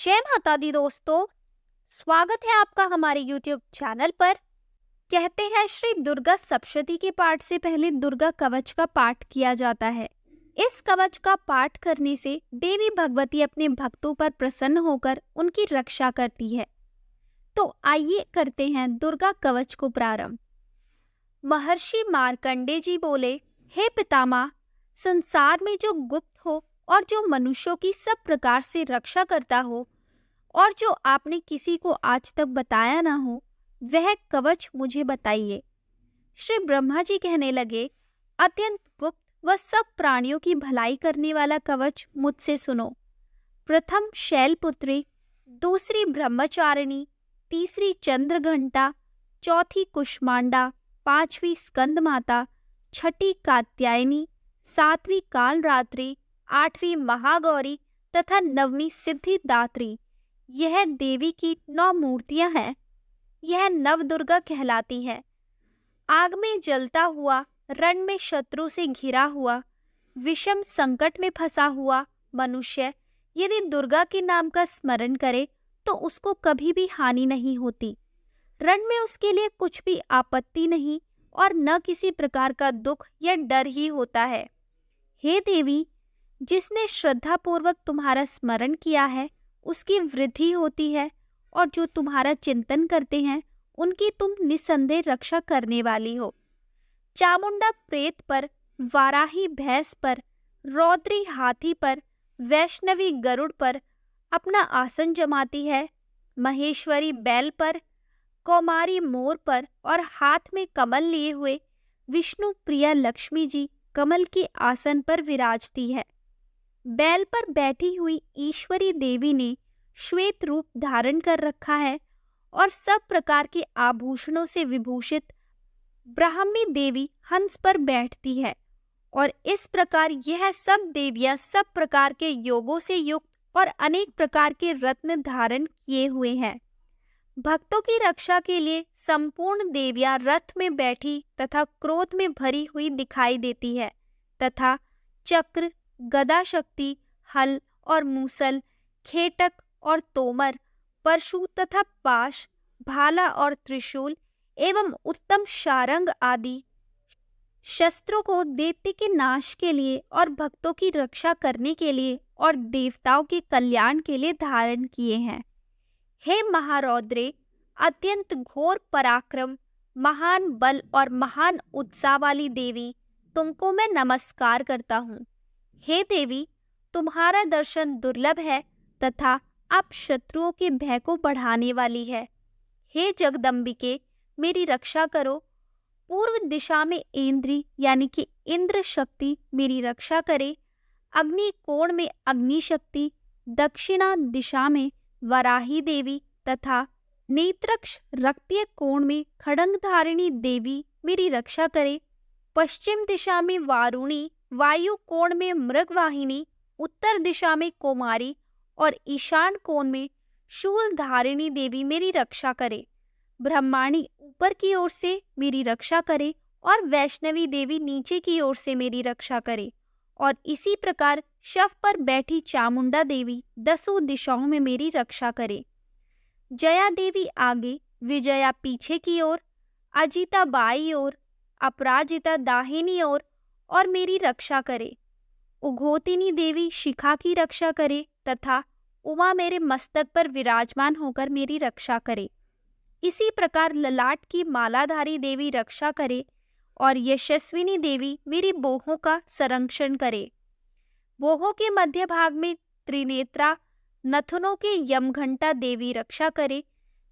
जय माता दी दोस्तों। स्वागत है आपका हमारे YouTube चैनल पर। कहते हैं श्री दुर्गा सप्तशती के पाठ से पहले दुर्गा कवच का पाठ किया जाता है। इस कवच का पाठ करने से देवी भगवती अपने भक्तों पर प्रसन्न होकर उनकी रक्षा करती है। तो आइए करते हैं दुर्गा कवच को प्रारंभ। महर्षि मार्कंडे जी बोले, हे पितामह, संसार में जो गुप्त हो और जो मनुष्यों की सब प्रकार से रक्षा करता हो और जो आपने किसी को आज तक बताया ना हो, वह कवच मुझे बताइए। श्री ब्रह्मा जी कहने लगे, अत्यंत गुप्त व सब प्राणियों की भलाई करने वाला कवच मुझसे सुनो। प्रथम शैलपुत्री, दूसरी ब्रह्मचारिणी, तीसरी चंद्रघंटा, चौथी कुष्मांडा, पांचवी स्कंद माता, छठी कात्यायनी, सातवीं कालरात्रि, आठवीं महागौरी तथा नववीं सिद्धिदात्री। यह देवी की 9 मूर्तियां हैं। यह नवदुर्गा कहलाती है। आग में जलता हुआ, रण में शत्रु से घिरा हुआ, विषम संकट में फंसा हुआ मनुष्य यदि दुर्गा के नाम का स्मरण करे तो उसको कभी भी हानि नहीं होती। रण में उसके लिए कुछ भी आपत्ति नहीं और न किसी प्रकार का दुख या डर ही होता है। हे देवी, जिसने श्रद्धा पूर्वक तुम्हारा स्मरण किया है उसकी वृद्धि होती है और जो तुम्हारा चिंतन करते हैं उनकी तुम निसंदेह रक्षा करने वाली हो। चामुंडा प्रेत पर, वाराही भैंस पर, रौद्री हाथी पर, वैष्णवी गरुड़ पर अपना आसन जमाती है। महेश्वरी बैल पर, कौमारी मोर पर और हाथ में कमल लिए हुए विष्णु प्रिया लक्ष्मी जी कमल के आसन पर विराजती है। बैल पर बैठी हुई ईश्वरी देवी ने श्वेत रूप धारण कर रखा है और सब प्रकार के आभूषणों से विभूषित ब्राह्मी देवी हंस पर बैठती है। और इस प्रकार यह सब देवियां सब प्रकार के योगों से युक्त और अनेक प्रकार के रत्न धारण किए हुए हैं। भक्तों की रक्षा के लिए संपूर्ण देवियां रथ में बैठी तथा क्रोध में भरी हुई दिखाई देती है तथा चक्र, गदा शक्ति, हल और मूसल, खेटक और तोमर, परशु तथा पाश, भाला और त्रिशूल एवं उत्तम शारंग आदि शस्त्रों को दैत्य के नाश के लिए और भक्तों की रक्षा करने के लिए और देवताओं के कल्याण के लिए धारण किए हैं। हे महारौद्रे, अत्यंत घोर पराक्रम, महान बल और महान उत्साह वाली देवी, तुमको मैं नमस्कार करता हूँ। हे देवी, तुम्हारा दर्शन दुर्लभ है तथा आप शत्रुओं के भय को बढ़ाने वाली है। हे जगदम्बिके, मेरी रक्षा करो। पूर्व दिशा में इंद्री यानी कि इंद्र शक्ति मेरी रक्षा करे। अग्नि कोण में अग्नि शक्ति, दक्षिणा दिशा में वराही देवी तथा नेत्रक्ष रक्तीय कोण में खड्गधारिणी देवी मेरी रक्षा करे। पश्चिम दिशा में वारुणी, वायु कोण में मृगवाहिनी, उत्तर दिशा में कौमारी और ईशान कोण में शूलधारिणी देवी मेरी रक्षा करे। ब्रह्माणी ऊपर की ओर से मेरी रक्षा करे और वैष्णवी देवी नीचे की ओर से मेरी रक्षा करे। और इसी प्रकार शव पर बैठी चामुंडा देवी 10 दिशाओं में मेरी रक्षा करे। जया देवी आगे, विजया पीछे की ओर, अजिता बाई ओर, अपराजिता दाहिनी ओर और मेरी रक्षा करे। उघोतिनी देवी शिखा की रक्षा करे तथा उमा मेरे मस्तक पर विराजमान होकर मेरी रक्षा करे। इसी प्रकार ललाट की मालाधारी देवी रक्षा करे और यशस्विनी देवी मेरी बोहों का संरक्षण करे। बोहों के मध्य भाग में त्रिनेत्रा, नथुनों के यमघंटा देवी रक्षा करे।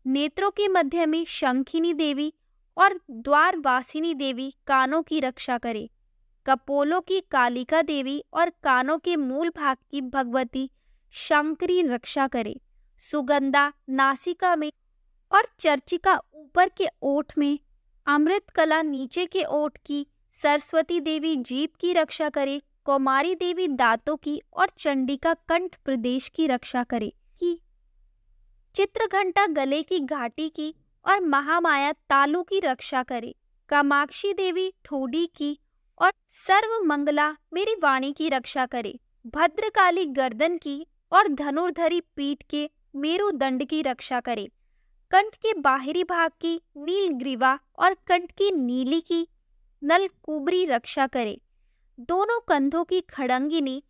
नेत्रों के मध्य में शंखिनी देवी और द्वारवासिनी देवी कानों की रक्षा करे। कपोलों की कालिका देवी और कानों के मूल भाग की भगवती शंकरी रक्षा करे। सुगंधा नासिका में और चर्चिका ऊपर के ओठ में, अमृत कला नीचे के ओठ की, सरस्वती देवी जीभ की रक्षा करे। कौमारी देवी दांतों की और चंडिका कंठ प्रदेश की रक्षा करे। की चित्रघंटा गले की घाटी की और महामाया तालु की रक्षा करे। कामाक्षी देवी ठोडी की और सर्वमंगला मेरी वाणी की रक्षा करे। भद्रकाली गर्दन की और धनुर्धरी पीठ के मेरुदंड की रक्षा करे। कंठ के बाहरी भाग की नील ग्रीवा और कंठ की नीली की नलकुबरी रक्षा करे। दोनों कंधों की खड़ंगिनी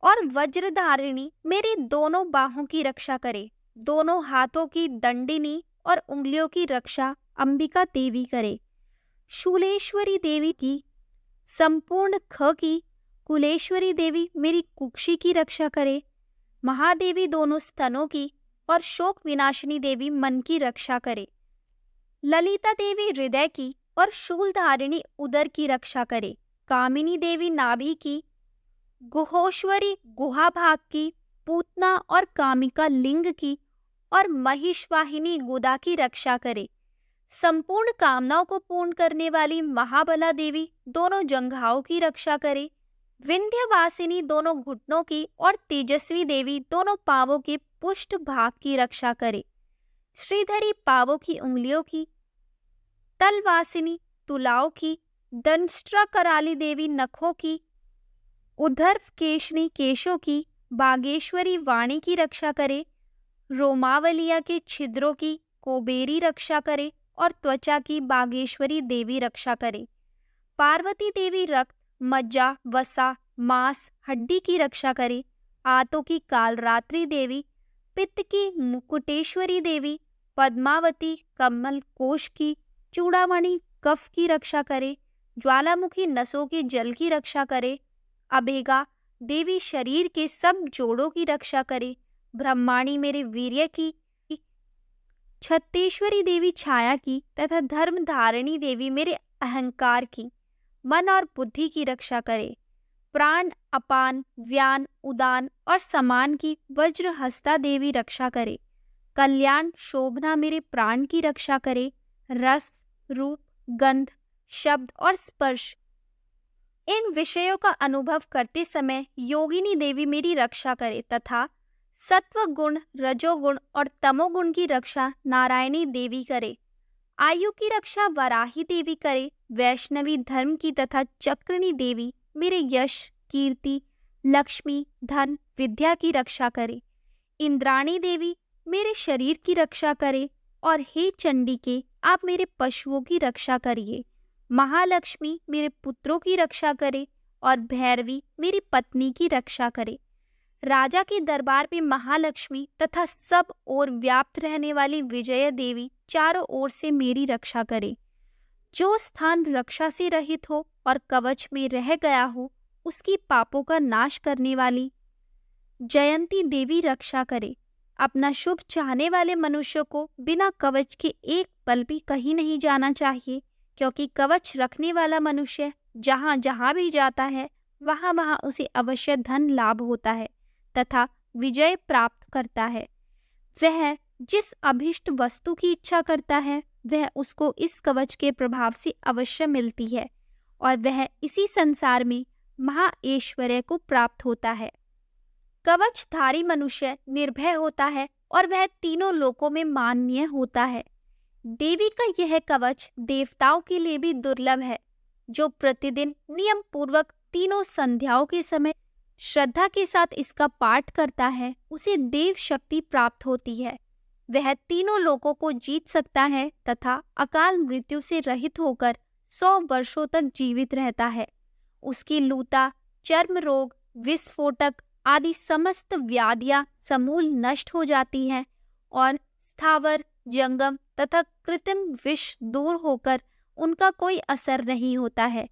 और वज्रधारिणी मेरी दोनों बाहों की रक्षा करे। दोनों हाथों की दंडिनी और उंगलियों की रक्षा अंबिका देवी करे। शूलेश्वरी देवी की संपूर्ण ख की कुलेश्वरी देवी मेरी कुक्षी की रक्षा करे। महादेवी दोनों स्तनों की और शोक विनाशिनी देवी मन की रक्षा करे। ललिता देवी हृदय की और शूलधारिणी उदर की रक्षा करे। कामिनी देवी नाभि की, गुहोश्वरी गुहा भाग की, पूतना और कामिका लिंग की और महिषवाहिनी गुदा की रक्षा करे। संपूर्ण कामनाओं को पूर्ण करने वाली महाबला देवी दोनों जंघाओं की रक्षा करे। विंध्यवासिनी दोनों घुटनों की और तेजस्वी देवी दोनों पांवों के पुष्ट भाग की रक्षा करे। श्रीधरी पांवों की उंगलियों की, तलवासिनी तुलाओं की, दंष्ट्रा कराली देवी नखों की, उद्धर्व केशनी केशों की, बागेश्वरी वाणी की रक्षा करे। रोमावलिया के छिद्रों की कोबेरी रक्षा करे और त्वचा की बागेश्वरी देवी रक्षा करे। पार्वती देवी रक्त, मज्जा, वसा, मांस, हड्डी की रक्षा करे। आंतों की कालरात्रि देवी, पित्त की मुकुटेश्वरी देवी, पद्मावती कमल कोश की, चूड़ामणि कफ की रक्षा करे। ज्वालामुखी नसों के जल की रक्षा करे। अबेगा देवी शरीर के सब जोड़ों की रक्षा करे। ब्रह्माणी मेरे वीर्य की, छत्तेश्वरी देवी छाया की तथा धर्म धारिणी देवी मेरे अहंकार की, मन और बुद्धि की रक्षा करे। प्राण, अपान, व्यान, उदान और समान की वज्रहस्ता देवी रक्षा करे। कल्याण शोभना मेरे प्राण की रक्षा करे। रस, रूप, गंध, शब्द और स्पर्श इन विषयों का अनुभव करते समय योगिनी देवी मेरी रक्षा करे तथा सत्व गुण, रजोगुण और तमोगुण की रक्षा नारायणी देवी करे। आयु की रक्षा वराही देवी करे। वैष्णवी धर्म की तथा चक्रिणी देवी मेरे यश, कीर्ति, लक्ष्मी, धन, विद्या की रक्षा करे। इंद्राणी देवी मेरे शरीर की रक्षा करे। और हे चंडिके, आप मेरे पशुओं की रक्षा करिए। महालक्ष्मी मेरे पुत्रों की रक्षा करे और भैरवी मेरी पत्नी की रक्षा करे। राजा के दरबार में महालक्ष्मी तथा सब ओर व्याप्त रहने वाली विजय देवी चारों ओर से मेरी रक्षा करे। जो स्थान रक्षा से रहित हो और कवच में रह गया हो, उसकी पापों का नाश करने वाली जयंती देवी रक्षा करे। अपना शुभ चाहने वाले मनुष्य को बिना कवच के एक पल भी कहीं नहीं जाना चाहिए, क्योंकि कवच रखने वाला मनुष्य जहाँ जहाँ भी जाता है वहाँ वहाँ उसे अवश्य धन लाभ होता है तथा विजय प्राप्त करता है। वह जिस अभिष्ट वस्तु की इच्छा करता है वह उसको इस कवच के प्रभाव से अवश्य मिलती है और वह इसी संसार में महाऐश्वर्य को प्राप्त होता है। कवचधारी मनुष्य निर्भय होता है और वह तीनों लोकों में माननीय होता है। देवी का यह कवच देवताओं के लिए भी दुर्लभ है। जो प्रतिदिन नियम पूर्वक तीनों संध्याओं के समय श्रद्धा के साथ इसका पाठ करता है, उसे देव शक्ति प्राप्त होती है। वह तीनों लोकों को जीत सकता है तथा अकाल मृत्यु से रहित होकर 100 वर्षों तक जीवित रहता है। उसकी लूता, चर्म रोग, विस्फोटक आदि समस्त व्याधियां समूल नष्ट हो जाती हैं और स्थावर, जंगम तथा कृत्रिम विष दूर होकर उनका कोई असर नहीं होता है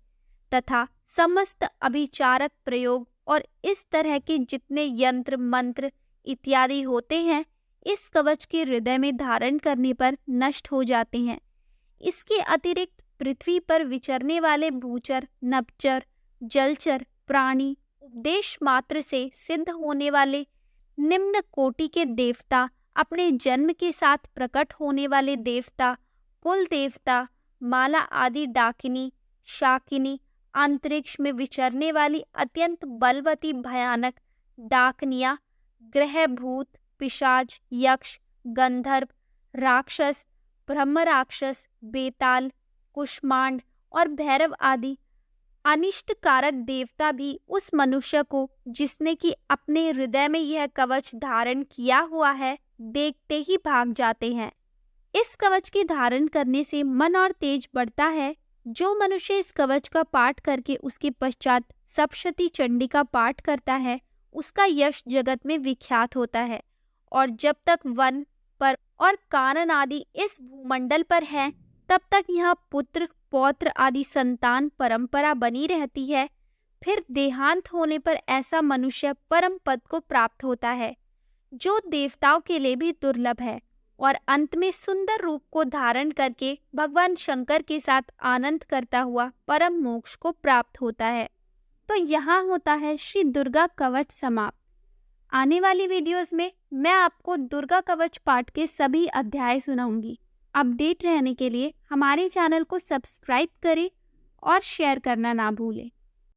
तथा समस्त अभिचारक प्रयोग और इस तरह के जितने यंत्र, मंत्र इत्यादि होते हैं इस कवच के हृदय में धारण करने पर नष्ट हो जाते हैं। इसके अतिरिक्त पृथ्वी पर विचरने वाले भूचर, नभचर, जलचर प्राणी, उपदेश मात्र से सिद्ध होने वाले निम्न कोटि के देवता, अपने जन्म के साथ प्रकट होने वाले देवता, कुल देवता, माला आदि डाकिनी, शाकिनी, अंतरिक्ष में विचरने वाली अत्यंत बलवती भयानक डाकनिया, ग्रह, भूत, पिशाच, यक्ष, गंधर्व, राक्षस, ब्रह्म राक्षस, बेताल, कुष्मांड और भैरव आदि अनिष्ट कारक देवता भी उस मनुष्य को, जिसने कि अपने हृदय में यह कवच धारण किया हुआ है, देखते ही भाग जाते हैं। इस कवच के धारण करने से मन और तेज बढ़ता है। जो मनुष्य इस कवच का पाठ करके उसके पश्चात सप्तशती चंडी का पाठ करता है, उसका यश जगत में विख्यात होता है। और जब तक वन पर और कानन आदि इस भूमंडल पर हैं, तब तक यहाँ पुत्र पौत्र आदि संतान परंपरा बनी रहती है। फिर देहांत होने पर ऐसा मनुष्य परम पद को प्राप्त होता है, जो देवताओं के लिए भी दुर्लभ है, और अंत में सुंदर रूप को धारण करके भगवान शंकर के साथ आनंद करता हुआ परम मोक्ष को प्राप्त होता है। तो यहाँ होता है श्री दुर्गा कवच समाप्त। आने वाली वीडियोस में मैं आपको दुर्गा कवच पाठ के सभी अध्याय सुनाऊंगी। अपडेट रहने के लिए हमारे चैनल को सब्सक्राइब करें और शेयर करना ना भूलें।